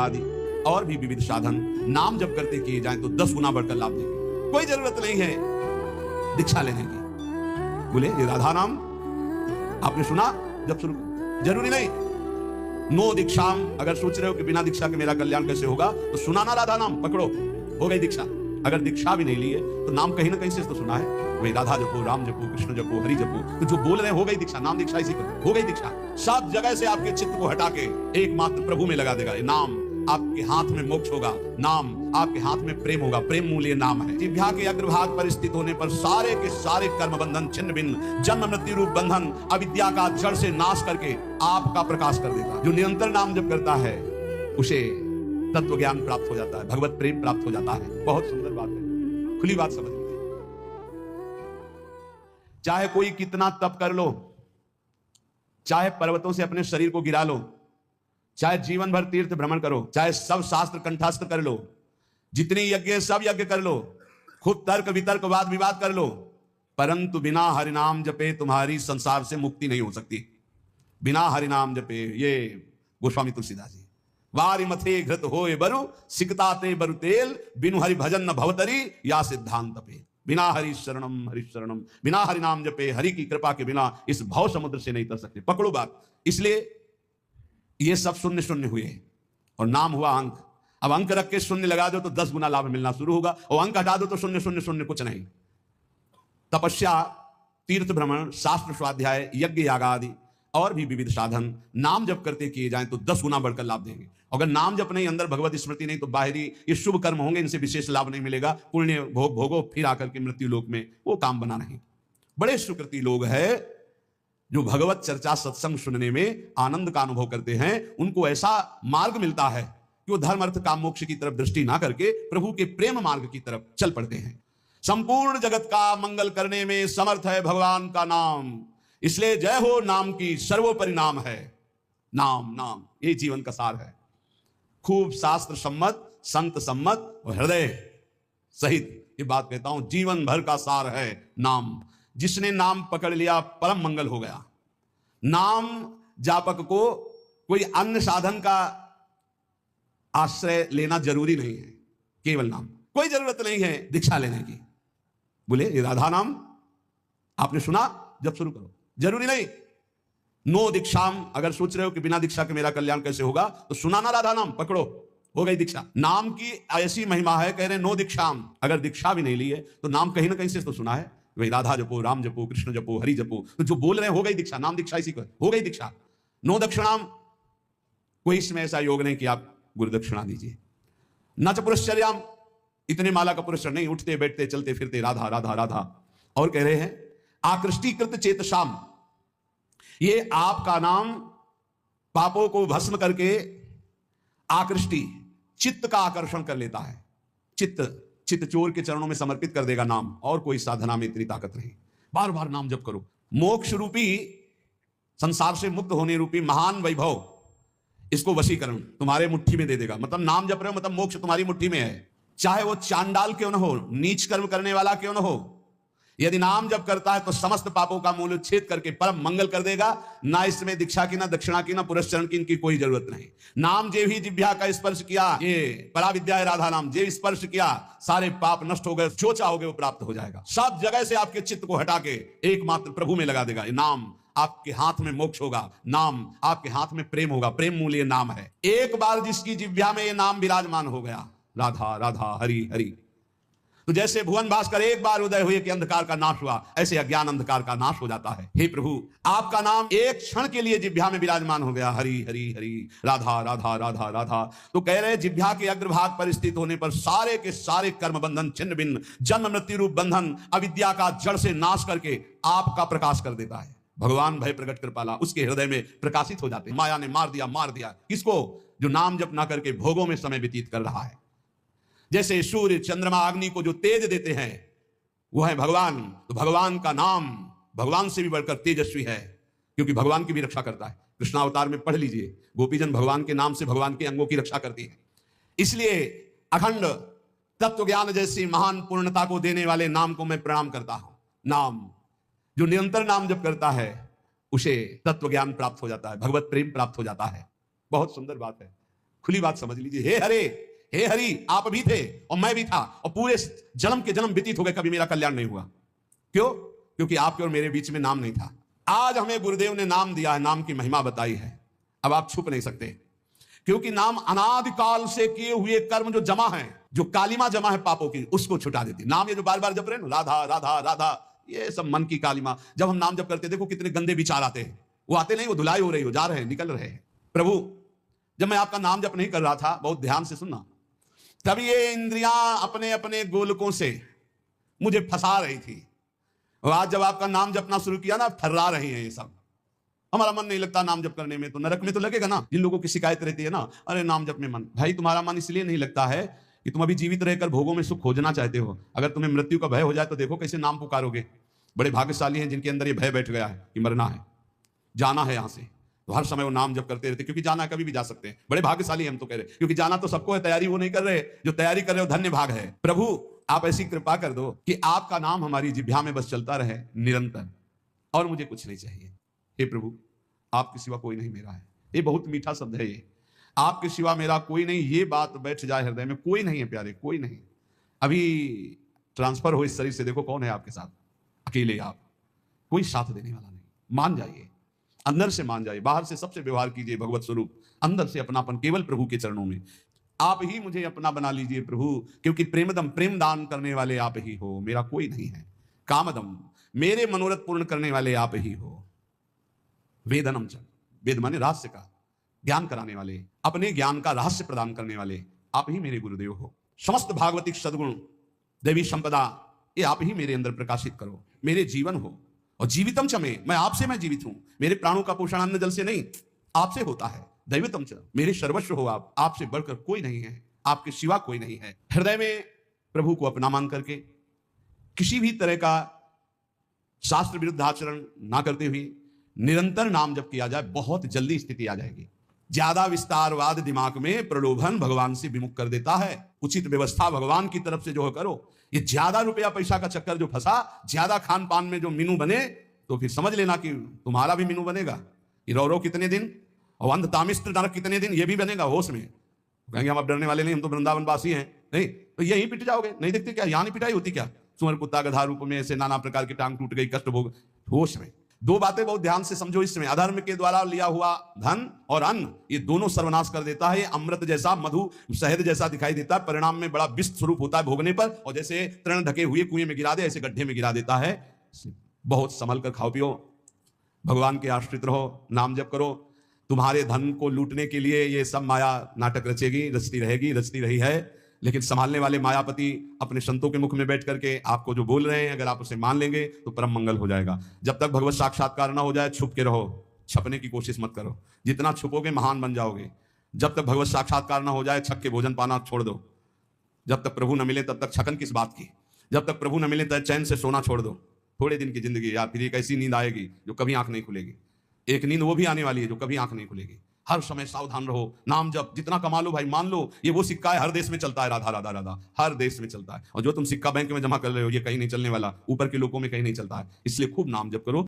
आदि और भी विविध साधन नाम जप करते किए जाएं तो 10 गुना बढ़कर लाभ देंगे। कोई जरूरत नहीं है दीक्षा लेने की। बोले ये राधा नाम आपने सुना, जब शुरू जरूरी नहीं। नो दीक्षाम, अगर सोच रहे हो कि बिना दीक्षा के मेरा कल्याण कैसे होगा, तो सुना ना राधा नाम, पकड़ो, हो गई दीक्षा। अगर दीक्षा भी नहीं ली है तो नाम कहीं ना कहीं से तो सुना है, वही राधा जपो, राम जपो, कृष्ण जपो, हरि जपो, तो जो बोल रहे हैं हो गई दीक्षा। नाम दीक्षा इसी पर हो गई दीक्षा। सब जगह से आपके चित्त को हटा के एकमात्र प्रभु में लगा देगा। नाम आपके हाथ में मोक्ष होगा, नाम आपके हाथ में प्रेम होगा, प्रेम मूल्य नाम है। जिह्वा के अग्रभाग पर स्थित होने पर सारे के सारे कर्म बंधन छिन्न भिन्न, जन्म मृत्यु रूप बंधन अविद्या का जड़ से नाश करके आपका प्रकाश कर देगा। जो निरंतर नाम जप करता है उसे तत्व ज्ञान प्राप्त हो जाता है, भगवत प्रेम प्राप्त हो जाता है। बहुत सुंदर बात है, खुली बात समझ लीजिए। चाहे कोई कितना तप कर लो, चाहे पर्वतों से अपने शरीर को गिरा लो, चाहे जीवन भर तीर्थ भ्रमण करो, चाहे सब शास्त्र कंठस्थ कर लो, जितनी यज्ञ सब यज्ञ कर लो, खूब तर्क वितर्क वाद विवाद कर लो, परंतु बिना हरिनाम जपे तुम्हारी संसार से मुक्ति नहीं हो सकती। बिना हरिनाम जपे, ये गोस्वामी तुलसीदास जी। वारी मथे घृत होए बरु, सिकताते बरु तेल, बिनु हरि भजन न भवतरी, या सिद्धांत पे। बिना हरि शरणम, बिना हरि नाम जपे, हरि की कृपा के बिना इस भव समुद्र से नहीं तर सकते। पकड़ो बात। इसलिए ये सब शून्य शून्य हुए और नाम हुआ अंक। अब अंक रख के शून्य लगा दो तो 10 गुना लाभ मिलना शुरू होगा, और अंक हटा दो तो शून्य शून्य शून्य कुछ नहीं। तपस्या, तीर्थ भ्रमण, शास्त्र स्वाध्याय, यज्ञ याग आदि और भी विविध साधन नाम जप करते किए जाएं तो 10 गुना बढ़कर लाभ देंगे। अगर नाम जप नहीं, अंदर भगवत स्मृति नहीं, तो बाहरी ये शुभ कर्म होंगे, इनसे विशेष लाभ नहीं मिलेगा। पुण्य भोग भोगो, फिर आकर के मृत्यु लोक में वो काम बना नहीं। बड़े सुकृति लोग हैं जो भगवत चर्चा सत्संग सुनने में आनंद का अनुभव करते हैं। उनको ऐसा मार्ग मिलता है कि वो धर्म अर्थ काम मोक्ष की तरफ दृष्टि ना करके प्रभु के प्रेम मार्ग की तरफ चल पड़ते हैं। संपूर्ण जगत का मंगल करने में समर्थ है भगवान का नाम, इसलिए जय हो नाम की, सर्वोपरि नाम है। नाम नाम ये जीवन का सार है। खूब शास्त्र सम्मत, संत सम्मत और हृदय सहित ये बात कहता हूं, जीवन भर का सार है नाम। जिसने नाम पकड़ लिया परम मंगल हो गया। नाम जापक को कोई अन्य साधन का आश्रय लेना जरूरी नहीं है, केवल नाम। कोई जरूरत नहीं है दीक्षा लेने की। बोले ये राधा नाम आपने सुना, जब शुरू करो, जरूरी नहीं। नो दीक्षाम, अगर सोच रहे हो कि बिना दीक्षा के मेरा कल्याण कैसे होगा, तो सुना ना राधा नाम, पकड़ो, हो गई दीक्षा। नाम की ऐसी महिमा है, कह रहे नो दीक्षाम, अगर दीक्षा भी नहीं ली है तो नाम कहीं ना कहीं से तो सुना है, वही राधा जपो, राम जपो, कृष्ण जपो, हरि जपो, तो जो बोल रहे हैं हो गई दीक्षा। नाम दीक्षा इसी को हो गई दीक्षा। नो दक्षिणाम, कोई इसमें ऐसा योग नहीं कि आप गुरु दक्षिणा दीजिए। न च पुरश्चर्याम, इतने माला का पुरस्कार नहीं, उठते बैठते चलते फिरते राधा राधा राधा। और कह रहे हैं आकृष्टीकृत चेतशाम, ये आपका नाम पापों को भस्म करके आकृष्टि, चित्त का आकर्षण कर लेता है। चित्त चोर के चरणों में समर्पित कर देगा नाम, और कोई साधना में इतनी ताकत नहीं। बार बार नाम जप करो। मोक्ष रूपी, संसार से मुक्त होने रूपी महान वैभव, इसको वशीकरण तुम्हारे मुट्ठी में दे देगा। मतलब नाम जप रहे हो, मतलब मोक्ष तुम्हारी मुट्ठी में है। चाहे वो चांडाल क्यों न हो, नीच कर्म करने वाला क्यों न हो, यदि नाम जप करता है तो समस्त पापों का मूल उच्छेद करके परम मंगल कर देगा। ना इसमें दीक्षा की, ना दक्षिणा की, ना पुरस्चरण की, इनकी कोई जरूरत नहीं। नाम जे ही जिह्वा का स्पर्श किया, ये पराविद्या है राधा नाम, जे स्पर्श किया सारे पाप नष्ट हो गए, जो चाहोगे वो प्राप्त हो जाएगा। सब जगह से आपके चित्त को हटा के एकमात्र प्रभु में लगा देगा। नाम आपके हाथ में मोक्ष होगा, नाम आपके हाथ में प्रेम होगा, प्रेम मूल्य नाम है। एक बार जिसकी जिह्वा में ये नाम विराजमान हो गया, राधा राधा हरि हरि, तो जैसे भुवन भास्कर एक बार उदय हुए कि अंधकार का नाश हुआ, ऐसे अज्ञान अंधकार का नाश हो जाता है। हे प्रभु, आपका नाम एक क्षण के लिए जिह्वा में विराजमान हो गया, हरि हरि हरि, राधा राधा राधा राधा। तो कह रहे जिह्वा के अग्रभाग पर स्थित होने पर सारे के सारे कर्म बंधन छिन्न भिन्न, जन्म मृत्यु रूप बंधन अविद्या का जड़ से नाश करके आपका प्रकाश कर देता है। भगवान भय प्रकट कृपाला उसके हृदय में प्रकाशित हो जाते हैं। माया ने मार दिया किसको? जो नाम जप ना करके भोगों में समय व्यतीत कर रहा है। जैसे सूर्य चंद्रमा अग्नि को जो तेज देते हैं वो है भगवान, तो भगवान का नाम भगवान से भी बढ़कर तेजस्वी है, क्योंकि भगवान की भी रक्षा करता है। कृष्णावतार में पढ़ लीजिए, गोपीजन भगवान के नाम से भगवान के अंगों की रक्षा करती है। इसलिए अखंड तत्व ज्ञान जैसी महान पूर्णता को देने वाले नाम को मैं प्रणाम करता हूं। नाम, जो निरंतर नाम जप करता है उसे तत्व ज्ञान प्राप्त हो जाता है, भगवत प्रेम प्राप्त हो जाता है। बहुत सुंदर बात है। खुली बात समझ लीजिए। हे हरे, हे हरि, आप भी थे और मैं भी था, और पूरे जन्म के जन्म व्यतीत हो गए, कभी मेरा कल्याण नहीं हुआ। क्यों? क्योंकि आपके और मेरे बीच में नाम नहीं था। आज हमें गुरुदेव ने नाम दिया है, नाम की महिमा बताई है, अब आप छुप नहीं सकते, क्योंकि नाम अनादिकाल से किए हुए कर्म जो जमा है, जो कालिमा जमा है पापों की, उसको छुटा देती। नाम ये जो बार बार जप रहे हैं, राधा राधा राधा, ये सब मन की कालिमा। जब हम नाम जप करते, देखो कितने गंदे विचार आते हैं, वो आते नहीं, वो धुलाई हो रही हो, जा रहे हैं, निकल रहे हैं। प्रभु, जब मैं आपका नाम जप नहीं कर रहा था, बहुत ध्यान से सुनना, तब ये इंद्रियां अपने अपने गोलकों से मुझे फंसा रही थी, और आज जब आपका नाम जपना शुरू किया ना, थर्रा रही हैं ये सब। हमारा मन नहीं लगता नाम जप करने में, तो नरक में तो लगेगा ना। जिन लोगों की शिकायत रहती है ना, अरे नाम जप में मन, भाई तुम्हारा मन इसलिए नहीं लगता है कि तुम अभी जीवित रहकर भोगों में सुख खोजना चाहते हो। अगर तुम्हें मृत्यु का भय हो जाए तो देखो कैसे नाम पुकारोगे। बड़े भाग्यशाली हैं जिनके अंदर ये भय बैठ गया है कि मरना है, जाना है यहां से, तो हर समय वो नाम जप करते रहते, क्योंकि जाना कभी भी जा सकते हैं। बड़े भाग्यशाली हम तो कह रहे, क्योंकि जाना तो सबको है, तैयारी वो नहीं कर रहे, जो तैयारी कर रहे हो धन्य भाग है। प्रभु, आप ऐसी कृपा कर दो कि आपका नाम हमारी जिह्वा में बस चलता रहे निरंतर, और मुझे कुछ नहीं चाहिए। हे प्रभु, आपके सिवा कोई नहीं मेरा है। ये बहुत मीठा शब्द है, ये आपके सिवा मेरा कोई नहीं, ये बात बैठ जाए हृदय में। कोई नहीं है प्यारे, कोई नहीं। अभी ट्रांसफर हो इस शरीर से, देखो कौन है आपके साथ, अकेले आप, कोई साथ देने वाला नहीं। मान जाइए, अंदर से मान जाइए, बाहर से सबसे व्यवहार कीजिए भगवत स्वरूप, अंदर से अपनापन केवल प्रभु के चरणों में। आप ही मुझे अपना बना लीजिए प्रभु, क्योंकि प्रेमदम, प्रेम दान करने वाले आप ही हो, मेरा कोई नहीं है। कामदम, मेरे मनोरथ पूर्ण करने वाले आप ही हो। वेदनम च, वेद माने रहस्य का ज्ञान कराने वाले, अपने ज्ञान का रहस्य प्रदान करने वाले आप ही मेरे गुरुदेव हो। समस्त भागवतिक सद्गुण, दैवी संपदा, ये आप ही मेरे अंदर प्रकाशित करो, मेरे जीवन हो। और जीवितम च मैं आपसे मैं जीवित हूं। मेरे प्राणों का पोषण अन्न जल से नहीं, आपसे होता है। दैवतम च, मेरे सर्वस्व हो आप, आपसे बढ़कर कोई नहीं है, आपके सिवा कोई नहीं है। हृदय में प्रभु को अपना मान करके किसी भी तरह का शास्त्र विरुद्ध आचरण ना करते हुए निरंतर नाम जप किया जाए, बहुत जल्दी स्थिति आ जाएगी। ज्यादा विस्तारवाद दिमाग में प्रलोभन भगवान से विमुख कर देता है। उचित व्यवस्था भगवान की तरफ से जो करो। ये ज्यादा रुपया पैसा का चक्कर जो फंसा, ज्यादा खान पान में जो मीनू बने, तो फिर समझ लेना कि तुम्हारा भी मीनू बनेगा। ये रो कितने दिन, और अंधतामिस्त्र नरक कितने दिन, ये भी बनेगा। होश में कहेंगे हम अब डरने वाले नहीं, हम तो वृंदावन वासी हैं, नहीं तो यहीं पिट जाओगे। नहीं देखते क्या, यहां नहीं पिटाई होती क्या? सुअर कुत्ता गधा रूप में ऐसे नाना प्रकार की टांग टूट गई, कष्ट भोग। होश में दो बातें बहुत ध्यान से समझो इसमें। अधर्म के द्वारा लिया हुआ धन और अन्न, ये दोनों सर्वनाश कर देता है। अमृत जैसा, मधु शहद जैसा दिखाई देता है, परिणाम में बड़ा विष स्वरूप होता है भोगने पर। और जैसे तृण ढके हुए कुएं में गिरा दे, ऐसे गड्ढे में गिरा देता है। बहुत संभल कर खाओ पियो, भगवान के आश्रित रहो, नाम जप करो। तुम्हारे धन को लूटने के लिए ये सब माया नाटक रचेगी, रचती रहेगी, रचती रही है। लेकिन संभालने वाले मायापति अपने संतों के मुख में बैठ करके आपको जो बोल रहे हैं, अगर आप उसे मान लेंगे तो परम मंगल हो जाएगा। जब तक भगवत साक्षात्कार ना हो जाए, छुप के रहो, छपने की कोशिश मत करो। जितना छुपोगे महान बन जाओगे। जब तक भगवत साक्षात्कार ना हो जाए, छक के भोजन पाना छोड़ दो। जब तक प्रभु न मिले तब तक छकन किस बात की। जब तक प्रभु न मिले तब चैन से सोना छोड़ दो। थोड़े दिन की जिंदगी, या फिर एक ऐसी नींद आएगी जो कभी आंख नहीं खुलेगी। एक नींद वो भी आने वाली है जो कभी आंख नहीं खुलेगी। हर समय सावधान रहो। नाम जप जितना कमा लो भाई, मान लो ये वो सिक्का है, हर देश में चलता है। राधा राधा राधा हर देश में चलता है। और जो तुम सिक्का बैंक में जमा कर रहे हो, ये कहीं नहीं चलने वाला, ऊपर के लोगों में कहीं नहीं चलता है। इसलिए खूब नाम जप करो।